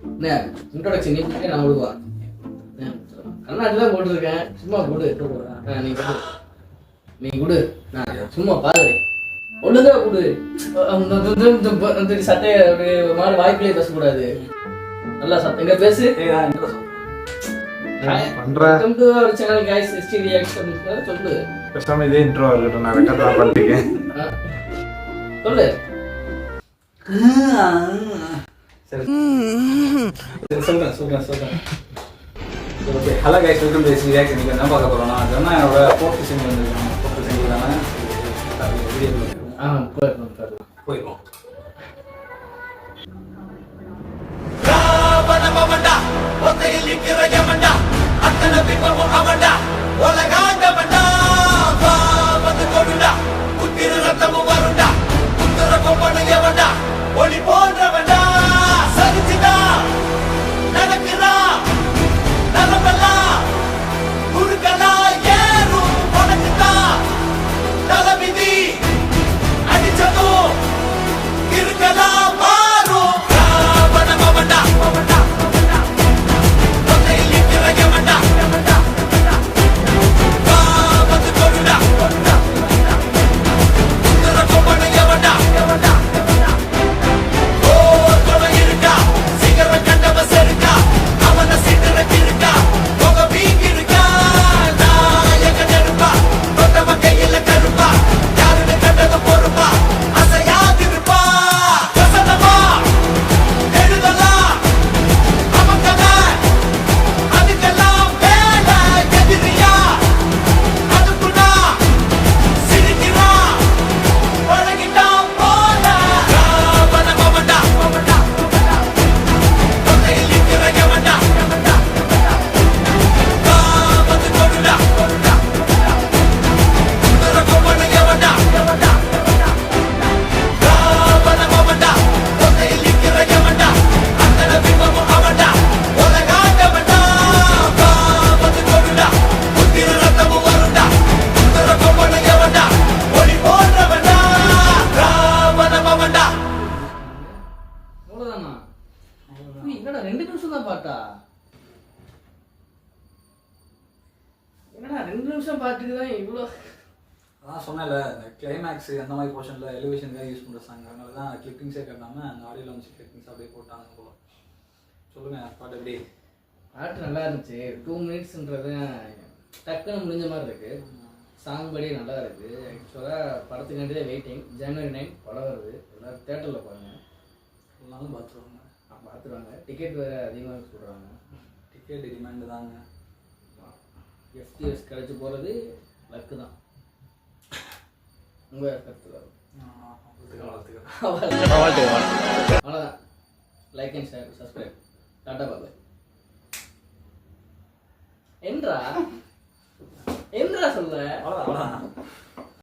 என்ன இன்ட்ரோடக்ஷன் நீ நான் விடுவா கண்ணாடிலாம் போட்டுருக்கேன் சும்மா கொடு நீ கொடு நான் சும்மா பாரு ஒழுங்கா கொடு சட்டையை மாதிரி வாய்ப்பிலே பேசக்கூடாது நல்லா சத்தம் எங்க பேசு சேனல் கைஸ் எஸ்டி ரியாக்ஷன் சொல்லு பேசாம இதே இன்ட்ரோ இருக்கட்டும் நான் ரெக்கார்ட் பண்ணிட்டேன் சொல்லு சரி சொல்றேன் okay hello guys welcome to ST reaction நீங்க என்ன பார்க்க போறோம்னா அதுனா என்னோட ஃபோர்த் சிங்கிள் வந்துருக்காங்க ஃபோர்த் சிங்கிள் தானே வீடியோ போயிடும் ராவணமண்டா ஒத்தையில் நிக்கிற யமண்டா அத்தனை பிம்பமும் அவண்டா உலகாண்டமண்டா வந்து கொடுண்டா குத்திர ரத்தமும் வருண்டா குத்திர கொம்பனு எவண்டா ஒளி போன்றவண்டா சரிச்சுடா நடக்கிறா நலமெல்லாம் குறுக்கலா ஏறும் உனக்குதா தலைவிதி அடிச்சதும் இருக்கலாம் மாறும் ராவணமண்டா ஒத்தையில் நிக்கிற யமண்டா வந்து கொடுண்டா குத்திர கொம்பனு எவண்டா என்னடா 2 நிமிஷம் தான் பாட்டா என்னடா 2 நிமிஷம் பாட்டுக்கு தான் இவ்வளோ அதான் சொன்னேன்ல இந்த கிளைமேக்ஸ் அந்த மாதிரி போர்ஷனில் எலிவேஷனுக்காக யூஸ் பண்ணுற சாங் அதனால தான் கிளிப்பிங்ஸே கட்டாமல் அந்த ஆடியோவில் வந்து கிளிப்பிங்ஸ் அப்படியே போட்டாங்க போல சொல்லுங்கள் பாட்டு எப்படி பாட்டு நல்லா இருந்துச்சு 2 மினிட்ஸ்ன்றது டக்குன்னு முடிஞ்ச மாதிரி இருக்கு சாங் படி நல்லா இருக்கு ஆக்சுவலாக படத்துக்காண்டியே வெயிட்டிங் ஜனவரி 9 படம் வருது எல்லோரும் தேட்டரில் பாருங்க எல்லாரும் பார்த்துருவாங்க பார்த்துருவாங்க டிக்கெட் வேறு அதிகமாக சொல்கிறாங்க டிக்கெட் டிமாண்டு தாங்க எஃப்டிஎஸ் கிடச்சி போகிறது லக்கு தான் உங்கள் கருத்து அவ்வளோதான் like and share subscribe tata bye bye என்றா சொல்ல அவ்வளோதான்